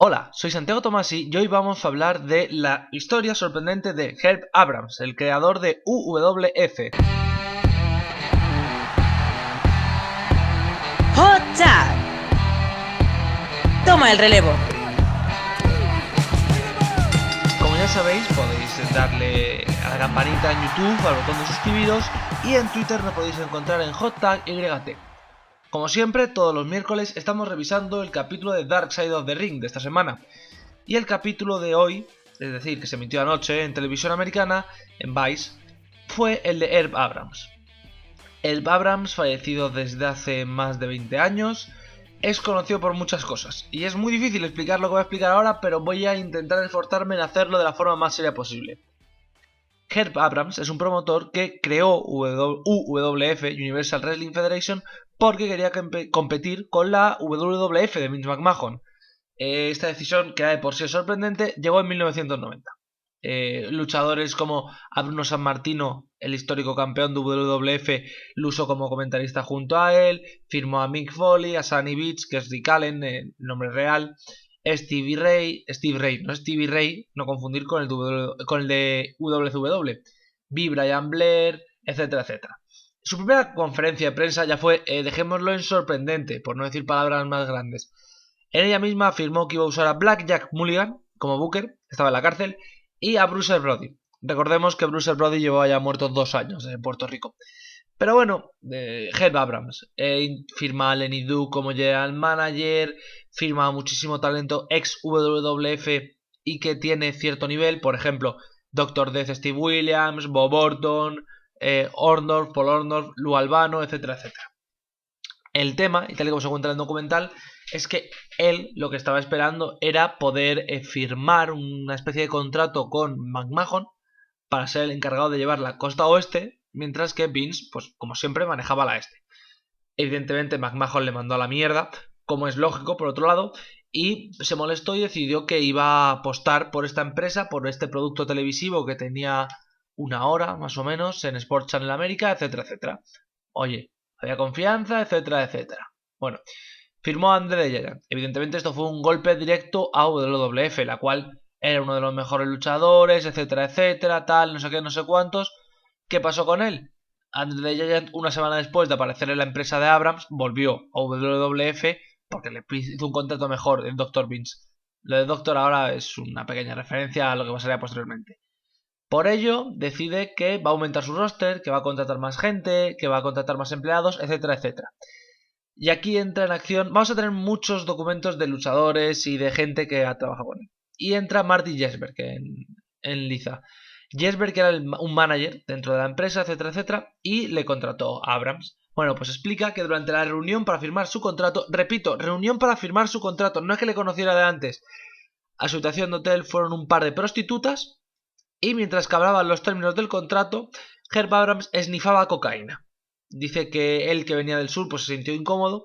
Hola, soy Santiago Tomasi y hoy vamos a hablar de la historia sorprendente de Herb Abrams, el creador de UWF. Hot Tag. Toma el relevo. Como ya sabéis, podéis darle a la campanita en YouTube, al botón de suscribiros, y en Twitter nos podéis encontrar en HotTagYT. Como siempre, todos los miércoles estamos revisando el capítulo de Dark Side of the Ring de esta semana. Y el capítulo de hoy, es decir, que se emitió anoche en televisión americana, en Vice, fue el de Herb Abrams. Herb Abrams, fallecido desde hace más de 20 años, es conocido por muchas cosas. Y es muy difícil explicar lo que voy a explicar ahora, pero voy a intentar esforzarme en hacerlo de la forma más seria posible. Herb Abrams es un promotor que creó UWF, Universal Wrestling Federation, porque quería competir con la WWF de Vince McMahon. Esta decisión, que de por sí es sorprendente, llegó en 1990. Luchadores como a Bruno Sammartino, el histórico campeón de WWF, lo usó como comentarista junto a él, firmó a Mick Foley, a Sunny Beach, que es Rick Allen, el nombre real, Stevie Ray, no confundir con el de WCW, B. Brian Blair, etcétera, etcétera. Su primera conferencia de prensa ya fue, dejémoslo en sorprendente, por no decir palabras más grandes. En ella misma afirmó que iba a usar a Black Jack Mulligan como Booker, estaba en la cárcel, y a Bruiser Brody. Recordemos que Bruiser Brody llevaba ya muerto 2 años en Puerto Rico. Pero bueno, Herb Abrams firma a Lenny Duke como general manager, firma a muchísimo talento ex WWF y que tiene cierto nivel, por ejemplo, Dr. Death Steve Williams, Bob Orton, Orndorff, Paul Orndorff, Lou Albano, etcétera, etcétera. El tema, y tal y como se cuenta en el documental, es que él lo que estaba esperando era poder firmar una especie de contrato con McMahon para ser el encargado de llevar la costa oeste, mientras que Vince, pues como siempre, manejaba la este. Evidentemente McMahon le mandó a la mierda, como es lógico por otro lado, y se molestó y decidió que iba a apostar por esta empresa, por este producto televisivo que tenía 1 hora más o menos en Sports Channel América, etcétera, etcétera. Oye, había confianza, etcétera, etcétera. Bueno, firmó a Andre the Giant. Evidentemente esto fue un golpe directo a WWF, la cual era uno de los mejores luchadores, etcétera, etcétera, tal, no sé qué, no sé cuántos. ¿Qué pasó con él? Andre the Giant, una semana después de aparecer en la empresa de Abrams, volvió a WWF porque le hizo un contrato mejor el Dr. Vince. Lo de Doctor ahora es una pequeña referencia a lo que pasaría posteriormente. Por ello, decide que va a aumentar su roster, que va a contratar más gente, que va a contratar más empleados, etcétera, etcétera. Y aquí entra en acción, vamos a tener muchos documentos de luchadores y de gente que ha trabajado con él. Y entra Marty Jesberg en liza. Jesberg era un manager dentro de la empresa, etcétera, etcétera, y le contrató a Abrams. Bueno, pues explica que durante la reunión para firmar su contrato, repito, reunión para firmar su contrato, no es que le conociera de antes, a su habitación de hotel fueron un par de prostitutas, y mientras que hablaban los términos del contrato, Herb Abrams esnifaba cocaína. Dice que él, que venía del sur, pues se sintió incómodo,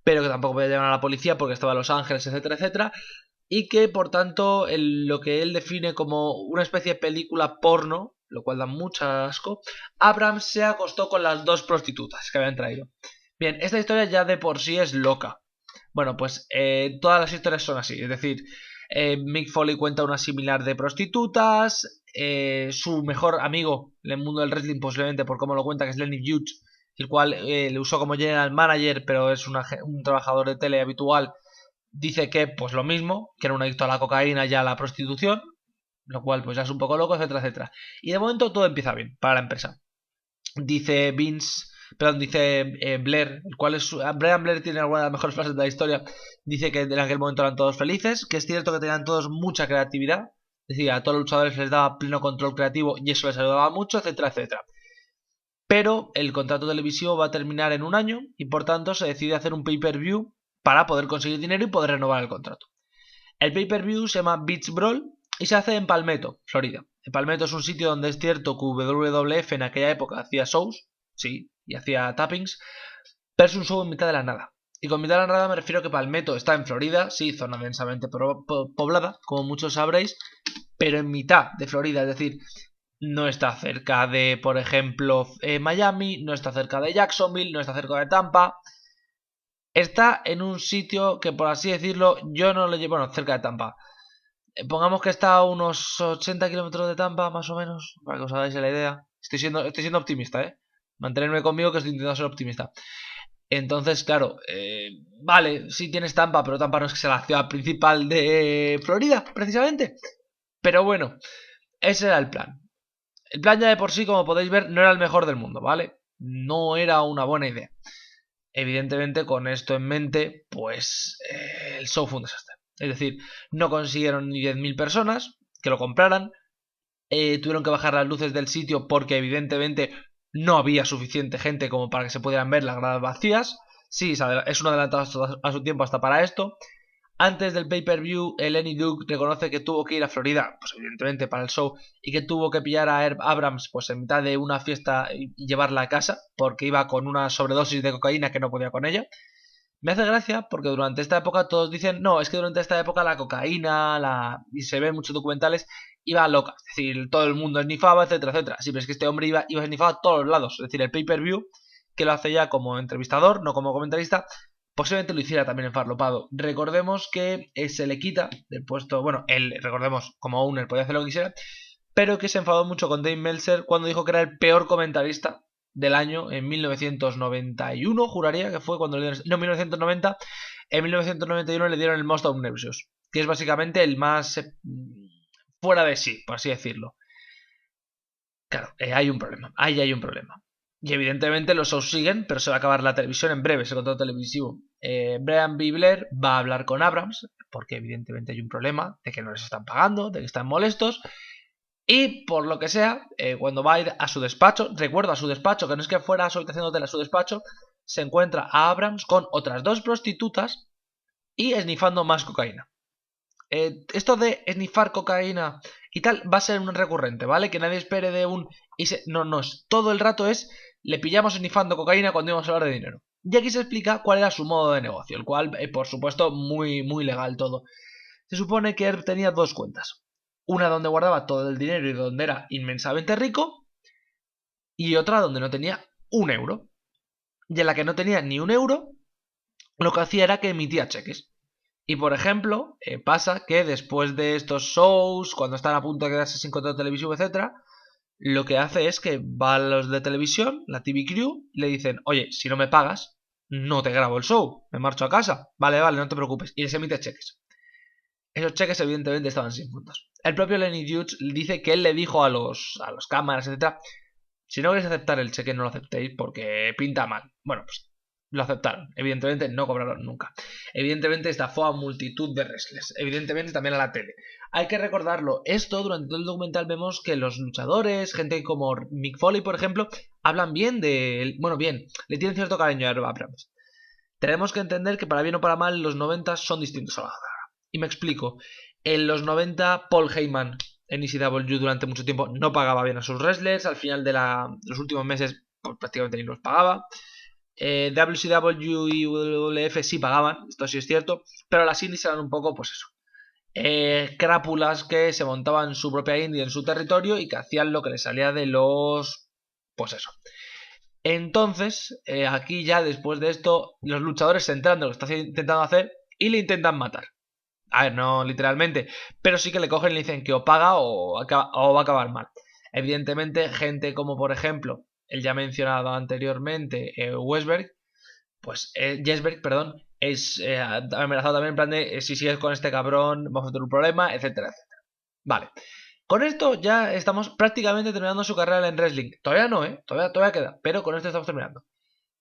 pero que tampoco podía llamar a la policía porque estaba en Los Ángeles, etcétera, etcétera, y que por tanto lo que él define como una especie de película porno, lo cual da mucho asco, Abrams se acostó con las 2 prostitutas que habían traído. Bien, esta historia ya de por sí es loca. Bueno, pues todas las historias son así, es decir, Mick Foley cuenta una similar de prostitutas, su mejor amigo en el mundo del wrestling, posiblemente por cómo lo cuenta, que es Lenny Hughes, el cual le usó como general manager, pero es un trabajador de tele habitual, dice que pues lo mismo, que era un adicto a la cocaína y a la prostitución, lo cual pues ya es un poco loco, etcétera, etcétera. Y de momento todo empieza bien para la empresa. Dice Blair, el cual es Brian Blair tiene alguna de las mejores frases de la historia. Dice que en aquel momento eran todos felices, que es cierto que tenían todos mucha creatividad, es decir, a todos los luchadores les daba pleno control creativo y eso les ayudaba mucho, etcétera, etcétera. Pero el contrato televisivo va a terminar en 1 año y por tanto se decide hacer un pay-per-view para poder conseguir dinero y poder renovar el contrato. El pay-per-view se llama Beach Brawl y se hace en Palmetto, Florida. Palmetto es un sitio donde es cierto que WWF en aquella época hacía shows, sí, y hacía tappings, pero es un show en mitad de la nada. Y con mitad de la nada me refiero a que Palmetto está en Florida, sí, zona densamente poblada, como muchos sabréis, pero en mitad de Florida, es decir, no está cerca de, por ejemplo, Miami, no está cerca de Jacksonville, no está cerca de Tampa. Está en un sitio que, por así decirlo, yo no lo llevo, bueno, cerca de Tampa. Pongamos que está a unos 80 kilómetros de Tampa, más o menos, para que os hagáis la idea. Estoy siendo optimista, ¿eh? Mantenerme conmigo que estoy intentando ser optimista. Entonces, claro, vale, sí tienes Tampa, pero Tampa no es que sea la ciudad principal de Florida, precisamente. Pero bueno, ese era el plan. El plan ya de por sí, como podéis ver, no era el mejor del mundo, ¿vale? No era una buena idea. Evidentemente, con esto en mente, pues el show fue un desastre. Es decir, no consiguieron ni 10.000 personas que lo compraran. Tuvieron que bajar las luces del sitio porque evidentemente no había suficiente gente como para que se pudieran ver las gradas vacías. Sí, es un adelantado a su tiempo hasta para esto. Antes del pay-per-view, Lenny Duke reconoce que tuvo que ir a Florida, pues evidentemente para el show, y que tuvo que pillar a Herb Abrams pues en mitad de una fiesta y llevarla a casa, porque iba con una sobredosis de cocaína que no podía con ella. Me hace gracia porque durante esta época todos dicen, no, es que durante esta época la cocaína, y se ven en muchos documentales, iba loca. Es decir, todo el mundo esnifaba, etcétera, etcétera. Sí, pero es que este hombre iba esnifado a todos los lados. Es decir, el pay-per-view, que lo hace ya como entrevistador, no como comentarista, posiblemente lo hiciera también enfarlopado. Recordemos que se le quita del puesto, bueno, él, recordemos, como owner podía hacer lo que quisiera, pero que se enfadó mucho con Dave Meltzer cuando dijo que era el peor comentarista del año en 1991, juraría que fue cuando le dieron... No, 1990. En 1991 le dieron el Most Obnoxious, que es básicamente el más fuera de sí, por así decirlo. Claro, hay un problema, ahí hay un problema. Y evidentemente los shows siguen, pero se va a acabar la televisión en breve, ese contrato televisivo. Brian B. Blair va a hablar con Abrams, porque evidentemente hay un problema de que no les están pagando, de que están molestos. Y por lo que sea, cuando va a ir a su despacho, recuerdo a su despacho, que no es que fuera a su habitación de hotel, a su despacho, se encuentra a Abrams con otras dos prostitutas y esnifando más cocaína. Esto de esnifar cocaína y tal va a ser un recurrente, ¿vale? Que nadie espere de un... No, no, todo el rato es... Le pillamos esnifando cocaína cuando íbamos a hablar de dinero. Y aquí se explica cuál era su modo de negocio, el cual, por supuesto, muy, muy legal todo. Se supone que él tenía dos cuentas. Una donde guardaba todo el dinero y donde era inmensamente rico, y otra donde no tenía un euro. Y en la que no tenía ni un euro, lo que hacía era que emitía cheques. Y por ejemplo, pasa que después de estos shows, cuando están a punto de quedarse sin contrato televisivo, etcétera, lo que hace es que va a los de televisión, la TV Crew, y le dicen, oye, si no me pagas, no te grabo el show, me marcho a casa. Vale, vale, no te preocupes. Y les emite cheques. Esos cheques evidentemente estaban sin fondos. El propio Lenny Hughes dice que él le dijo a los cámaras, etcétera, si no queréis aceptar el cheque no lo aceptéis porque pinta mal. Bueno, pues lo aceptaron. Evidentemente no cobraron nunca. Evidentemente estafó a multitud de wrestlers. Evidentemente también a la tele. Hay que recordarlo. Esto durante todo el documental vemos que los luchadores, gente como Mick Foley por ejemplo, hablan bien de él. Bueno, bien, le tienen cierto cariño a Herb Abrams. Tenemos que entender que para bien o para mal los 90 son distintos a la hora. Y me explico. En los 90 Paul Heyman en ECW durante mucho tiempo no pagaba bien a sus wrestlers. Al final de los últimos meses pues, prácticamente ni los pagaba. WCW y WWF sí pagaban, esto sí es cierto. Pero las indies eran un poco, pues eso. Crápulas que se montaban su propia indie en su territorio y que hacían lo que les salía de los... Pues eso. Entonces, aquí ya después de esto, los luchadores se enteran de lo que está intentando hacer y le intentan matar. A ver, no literalmente, pero sí que le cogen y le dicen que o paga o va a acabar mal. Evidentemente, gente como por ejemplo, el ya mencionado anteriormente, Jesberg, perdón, es amenazado también en plan de si sigues con este cabrón vamos a tener un problema, etcétera, etcétera. Vale. Con esto ya estamos prácticamente terminando su carrera en wrestling. Todavía no, todavía queda, pero con esto estamos terminando.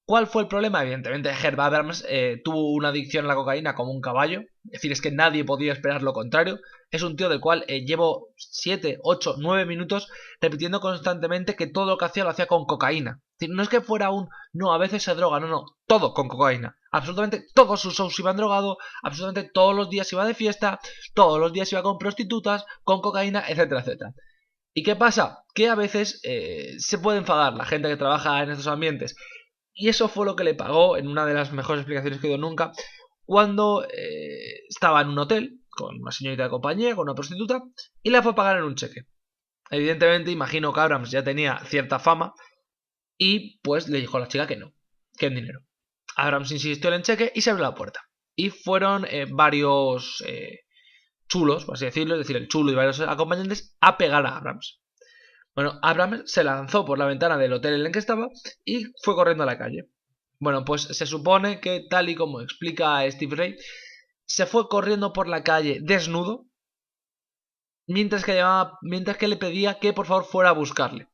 ¿Cuál fue el problema? Evidentemente, Herb Abrams tuvo una adicción a la cocaína como un caballo. Es decir, es que nadie podía esperar lo contrario. Es un tío del cual llevo 7, 8, 9 minutos repitiendo constantemente que todo lo que hacía lo hacía con cocaína. Es decir, no es que fuera un... No, a veces se droga, no, todo con cocaína. Absolutamente todos sus shows iban drogado, absolutamente todos los días iba de fiesta, todos los días iba con prostitutas, con cocaína, etcétera, etcétera. ¿Y qué pasa? Que a veces se puede enfadar la gente que trabaja en estos ambientes. Y eso fue lo que le pagó en una de las mejores explicaciones que dio nunca cuando estaba en un hotel con una señorita de compañía, con una prostituta, y la fue a pagar en un cheque. Evidentemente, imagino que Abrams ya tenía cierta fama y pues le dijo a la chica que no, que en dinero. Abrams insistió en el cheque y se abrió la puerta. Y fueron varios chulos, por así decirlo, es decir, el chulo y varios acompañantes, a pegar a Abrams. Bueno, Abrams se lanzó por la ventana del hotel en el que estaba y fue corriendo a la calle. Bueno, pues se supone que, tal y como explica Steve Ray, se fue corriendo por la calle desnudo mientras que le pedía que por favor fuera a buscarle.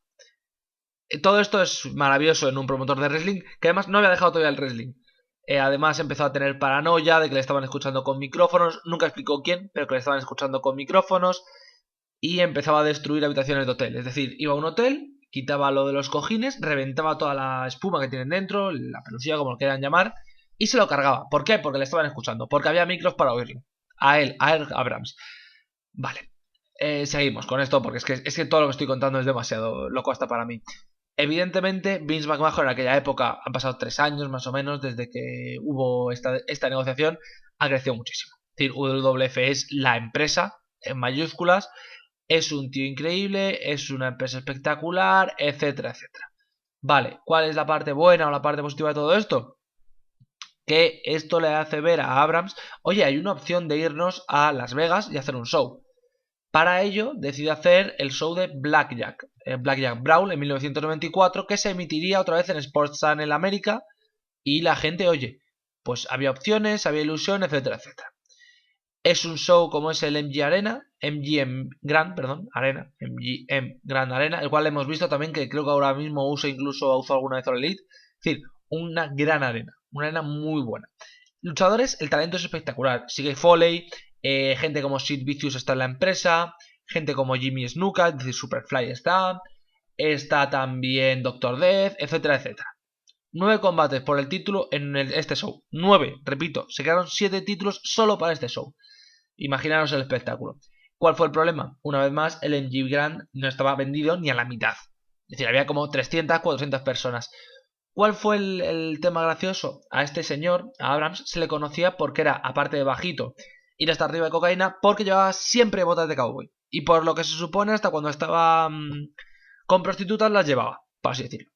Todo esto es maravilloso en un promotor de wrestling que además no había dejado todavía el wrestling. Además empezó a tener paranoia de que le estaban escuchando con micrófonos, nunca explicó quién, pero que le estaban escuchando con micrófonos, y empezaba a destruir habitaciones de hotel. Es decir, iba a un hotel, quitaba lo de los cojines, reventaba toda la espuma que tienen dentro, la pelusilla, como lo quieran llamar, y se lo cargaba. ¿Por qué? Porque le estaban escuchando, porque había micros para oírlo. A él, Abrams. Vale. Seguimos con esto porque es que todo lo que estoy contando es demasiado loco hasta para mí. Evidentemente, Vince McMahon en aquella época, han pasado 3 años más o menos desde que hubo esta negociación, ha crecido muchísimo. Es decir, WWF es la empresa, en mayúsculas, es un tío increíble, es una empresa espectacular, etcétera, etcétera. Vale, ¿cuál es la parte buena o la parte positiva de todo esto? Que esto le hace ver a Abrams, oye, hay una opción de irnos a Las Vegas y hacer un show. Para ello decide hacer el show de Blackjack, Blackjack Brawl en 1994, que se emitiría otra vez en Sports Channel América, y la gente, oye, pues había opciones, había ilusión, etcétera, etcétera. Es un show como es el MGM Grand Arena, el cual hemos visto también que creo que ahora mismo usa alguna vez All Elite. Es decir, una arena muy buena. Luchadores, el talento es espectacular. Sigue Foley, gente como Sid Vicious está en la empresa, gente como Jimmy Snuka, es decir, Superfly está también Doctor Death, etcétera, etcétera. 9 combates por el título en este show. 9, repito, se quedaron 7 títulos solo para este show. Imaginaros el espectáculo. ¿Cuál fue el problema? Una vez más, el MG Grand no estaba vendido ni a la mitad. Es decir, había como 300, 400 personas. ¿Cuál fue el tema gracioso? A este señor, a Abrams, se le conocía porque era, aparte de bajito, ir hasta arriba de cocaína, porque llevaba siempre botas de cowboy. Y por lo que se supone, hasta cuando estaba con prostitutas las llevaba, por así decirlo.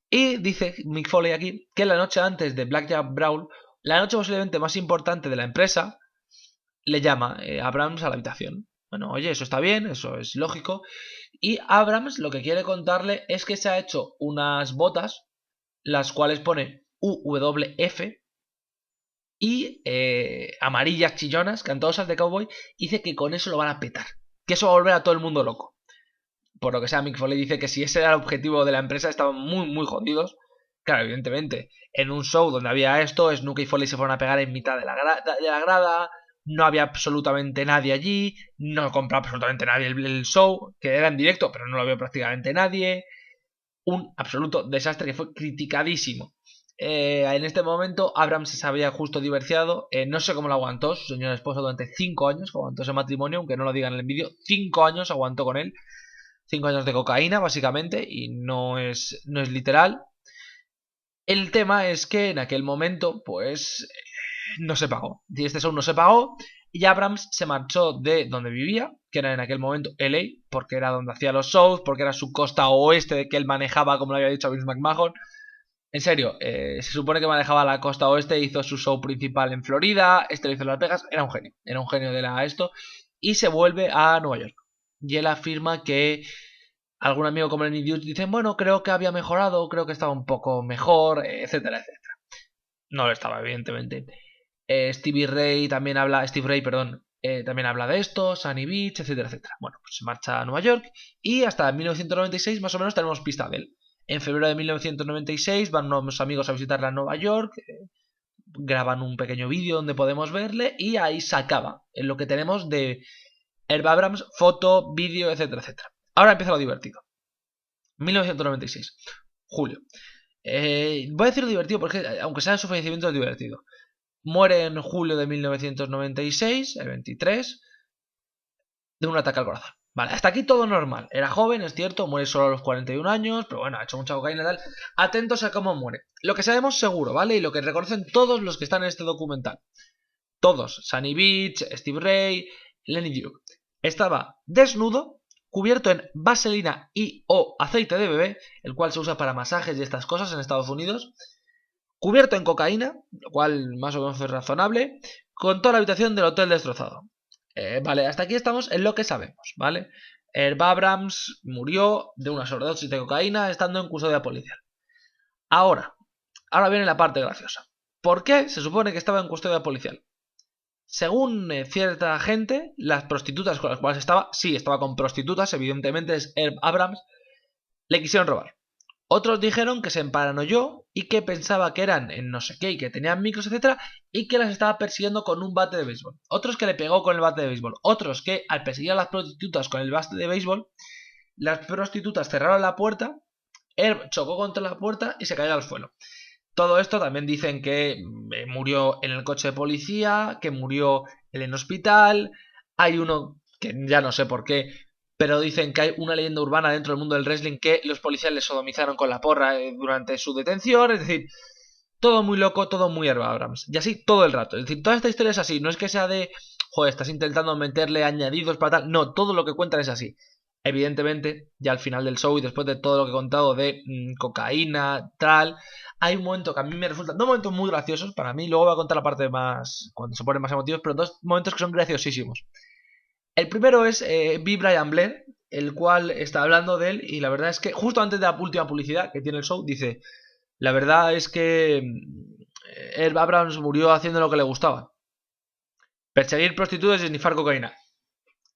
Y dice Mick Foley aquí que la noche antes de Blackjack Brawl, la noche posiblemente más importante de la empresa, le llama Abrams a la habitación. Bueno, oye, eso está bien, eso es lógico. Y Abrams lo que quiere contarle es que se ha hecho unas botas, las cuales pone UWF, y amarillas chillonas, cantosas de cowboy, y dice que con eso lo van a petar. Que eso va a volver a todo el mundo loco. Por lo que sea, Mick Foley dice que si ese era el objetivo de la empresa, estaban muy, muy jodidos. Claro, evidentemente, en un show donde había esto, Snuka y Foley se fueron a pegar en mitad de la grada, no había absolutamente nadie allí, no compró absolutamente nadie el show, que era en directo, pero no lo vio prácticamente nadie. Un absoluto desastre que fue criticadísimo. En este momento, Abrams se había justo divorciado, no sé cómo lo aguantó su señora esposa durante 5 años, que aguantó ese matrimonio, aunque no lo digan en el vídeo, 5 años aguantó con él. 5 años de cocaína, básicamente, y no es literal. El tema es que en aquel momento, pues, no se pagó. Este show no se pagó y Abrams se marchó de donde vivía, que era en aquel momento LA, porque era donde hacía los shows, porque era su costa oeste de que él manejaba, como lo había dicho Vince McMahon. En serio, se supone que manejaba la costa oeste, hizo su show principal en Florida, lo hizo en Las Vegas, era un genio de esto, y se vuelve a Nueva York. Y él afirma que algún amigo como Lenny Dude dicen, bueno, creo que había mejorado, creo que estaba un poco mejor, etcétera, etcétera. No lo estaba, evidentemente. Steve Ray, también habla de esto, Sunny Beach, etcétera, etcétera. Bueno, pues se marcha a Nueva York y hasta 1996 más o menos tenemos pista de él. En febrero de 1996 van unos amigos a visitarla a Nueva York, graban un pequeño vídeo donde podemos verle y ahí se acaba en lo que tenemos de Herb Abrams, foto, vídeo, etcétera, etcétera. Ahora empieza lo divertido. 1996, julio. Voy a decir lo divertido porque, aunque sea su fallecimiento, es divertido. Muere en julio de 1996, el 23, de un ataque al corazón. Vale, hasta aquí todo normal. Era joven, es cierto, muere solo a los 41 años, pero bueno, ha hecho mucha cocaína y tal. Atentos a cómo muere. Lo que sabemos seguro, ¿vale? Y lo que reconocen todos los que están en este documental. Todos. Sunny Beach, Steve Ray, Lenny Duke. Estaba desnudo, cubierto en vaselina y o aceite de bebé, el cual se usa para masajes y estas cosas en Estados Unidos, cubierto en cocaína, lo cual más o menos es razonable, con toda la habitación del hotel destrozado. Vale, hasta aquí estamos en lo que sabemos, ¿vale? Herb Abrams murió de una sobredosis de cocaína estando en custodia policial. Ahora viene la parte graciosa. ¿Por qué se supone que estaba en custodia policial? Según cierta gente, las prostitutas con las cuales estaba, sí, estaba con prostitutas, evidentemente es Herb Abrams, le quisieron robar. Otros dijeron que se emparanoyó y que pensaba que eran en no sé qué y que tenían micros, etcétera, y que las estaba persiguiendo con un bate de béisbol. Otros que le pegó con el bate de béisbol. Otros que al perseguir a las prostitutas con el bate de béisbol, las prostitutas cerraron la puerta, Herb chocó contra la puerta y se cayó al suelo. Todo esto también dicen que murió en el coche de policía, que murió en el hospital. Hay uno que ya no sé por qué, pero dicen que hay una leyenda urbana dentro del mundo del wrestling que los policías le sodomizaron con la porra durante su detención. Es decir, todo muy loco, todo muy Herb Abrams. Y así todo el rato. Es decir, toda esta historia es así. No es que sea de, joder, estás intentando meterle añadidos para tal. No, todo lo que cuentan es así. Evidentemente, ya al final del show y después de todo lo que he contado de cocaína, tal, hay un momento que a mí me resulta, dos momentos muy graciosos para mí, luego voy a contar la parte más, cuando se ponen más emotivos, pero dos momentos que son graciosísimos. El primero es B. Brian Blair, el cual está hablando de él y la verdad es que justo antes de la última publicidad que tiene el show, dice, la verdad es que Herb Abrams murió haciendo lo que le gustaba. Perseguir prostitutas y snifar cocaína.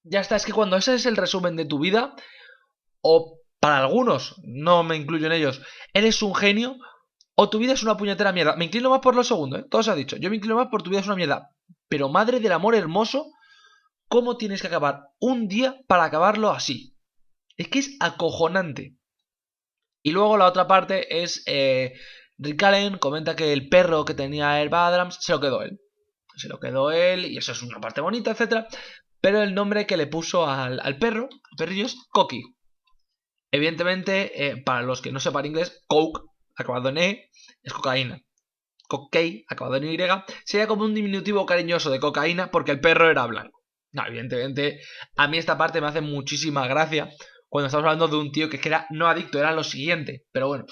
Ya está, es que cuando ese es el resumen de tu vida, o para algunos, no me incluyo en ellos, eres un genio, o tu vida es una puñetera mierda. Me inclino más por lo segundo, ¿eh? Todo se ha dicho. Yo me inclino más por tu vida es una mierda. Pero madre del amor hermoso, ¿cómo tienes que acabar un día para acabarlo así? Es que es acojonante. Y luego la otra parte es Rick Allen comenta que el perro que tenía Herb Abrams se lo quedó él. Se lo quedó él y eso es una parte bonita, etcétera. Pero el nombre que le puso al perro, el perrillo, es Coqui. Evidentemente, para los que no sepan inglés, Coke, acabado en E, es cocaína. Cockey, acabado en Y, sería como un diminutivo cariñoso de cocaína porque el perro era blanco. No, evidentemente, a mí esta parte me hace muchísima gracia cuando estamos hablando de un tío que era no adicto, era lo siguiente. Pero bueno,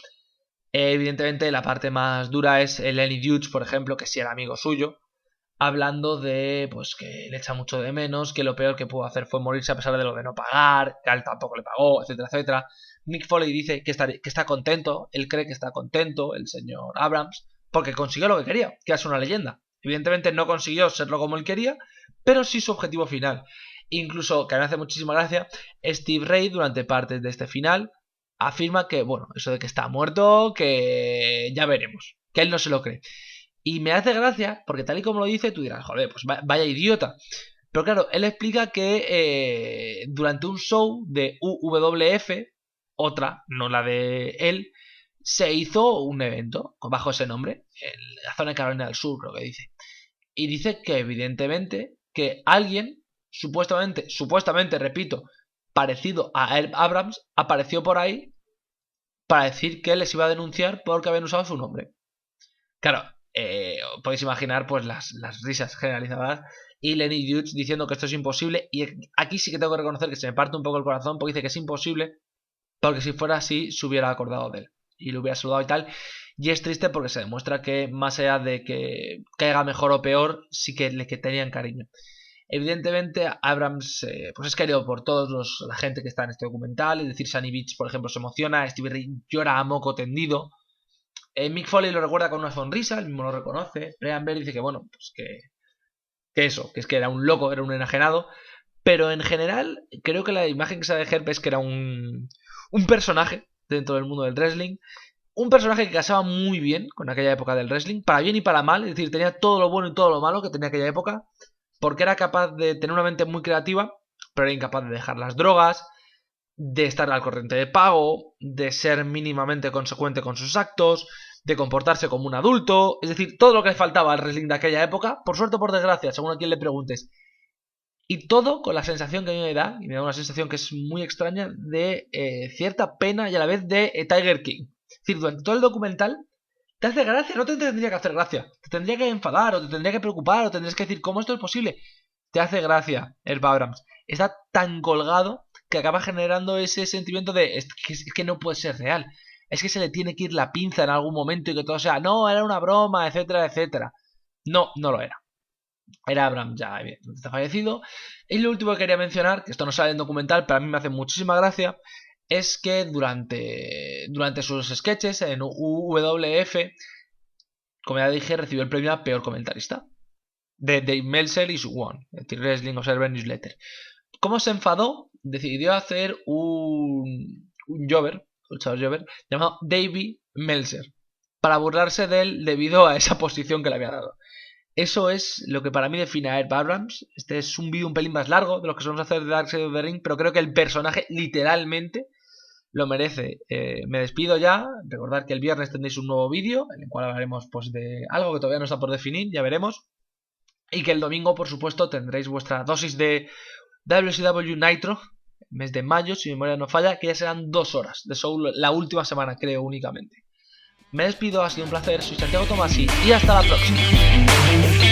evidentemente la parte más dura es el Lenny Hughes, por ejemplo, que sí era amigo suyo, hablando de pues que le echa mucho de menos, que lo peor que pudo hacer fue morirse a pesar de lo de no pagar, que a él tampoco le pagó, etcétera, etcétera. Mick Foley dice que está contento, él cree que está contento, el señor Abrams, porque consiguió lo que quería, que es una leyenda. Evidentemente no consiguió serlo como él quería, pero sí su objetivo final. Incluso, que me hace muchísima gracia, Steve Ray durante partes de este final afirma que, bueno, eso de que está muerto, que ya veremos, que él no se lo cree. Y me hace gracia, porque tal y como lo dice, tú dirás, joder, pues vaya idiota. Pero claro, él explica que durante un show de UWF, otra, no la de él, se hizo un evento bajo ese nombre, en la zona de Carolina del Sur, creo que dice. Y dice que evidentemente que alguien, supuestamente, repito, parecido a Herb Abrams, apareció por ahí para decir que les iba a denunciar porque habían usado su nombre. Claro, podéis imaginar pues las risas generalizadas y Lenny Hughes diciendo que esto es imposible. Y aquí sí que tengo que reconocer que se me parte un poco el corazón porque dice que es imposible, porque si fuera así se hubiera acordado de él y lo hubiera saludado y tal. Y es triste porque se demuestra que más allá de que caiga mejor o peor, sí que le que tenían cariño. Evidentemente Abrams pues es querido por todos la gente que está en este documental, es decir, Sunny Beach por ejemplo se emociona, Stevie Ray llora a moco tendido. Mick Foley lo recuerda con una sonrisa, él mismo lo reconoce. Brian Blair dice que bueno, pues que eso, que es que era un loco, era un enajenado. Pero en general, creo que la imagen que se da de Herb es que era un personaje dentro del mundo del wrestling. Un personaje que casaba muy bien con aquella época del wrestling, para bien y para mal, es decir, tenía todo lo bueno y todo lo malo que tenía aquella época, porque era capaz de tener una mente muy creativa, pero era incapaz de dejar las drogas, de estar al corriente de pago, de ser mínimamente consecuente con sus actos, de comportarse como un adulto, es decir, todo lo que le faltaba al wrestling de aquella época, por suerte o por desgracia, según a quien le preguntes. Y todo con la sensación que a mí me da, y me da una sensación que es muy extraña, de cierta pena y a la vez de Tiger King. Es decir, durante todo el documental te hace gracia, no te tendría que hacer gracia, te tendría que enfadar, o te tendría que preocupar, o tendrías que decir, ¿cómo esto es posible? Te hace gracia el Abrams. Está tan colgado que acaba generando ese sentimiento de es que no puede ser real. es que se le tiene que ir la pinza en algún momento y que todo sea, no, era una broma, etcétera, etcétera. No, no lo era. Era Abrams ya evidentemente está fallecido. Y lo último que quería mencionar, que esto no sale en documental, pero a mí me hace muchísima gracia, es que durante sus sketches en WWF, como ya dije, recibió el premio a peor comentarista de Dave Meltzer y su One, el Wrestling Observer Newsletter. ¿Cómo se enfadó? Decidió hacer un Jobber, luchador Jobber, llamado Davey Meltzer, para burlarse de él debido a esa posición que le había dado. Eso es lo que para mí define a Herb Abrams. Este es un vídeo un pelín más largo de lo que solemos hacer de Dark Side of the Ring, pero creo que el personaje literalmente lo merece. Me despido ya. Recordad que el viernes tendréis un nuevo vídeo en el cual hablaremos pues de algo que todavía no está por definir, ya veremos. Y que el domingo, por supuesto, tendréis vuestra dosis de WCW Nitro, mes de mayo, si mi memoria no falla, que ya serán 2 horas de show la última semana, creo, únicamente. Me despido, ha sido un placer, soy Santiago Tomasi y hasta la próxima.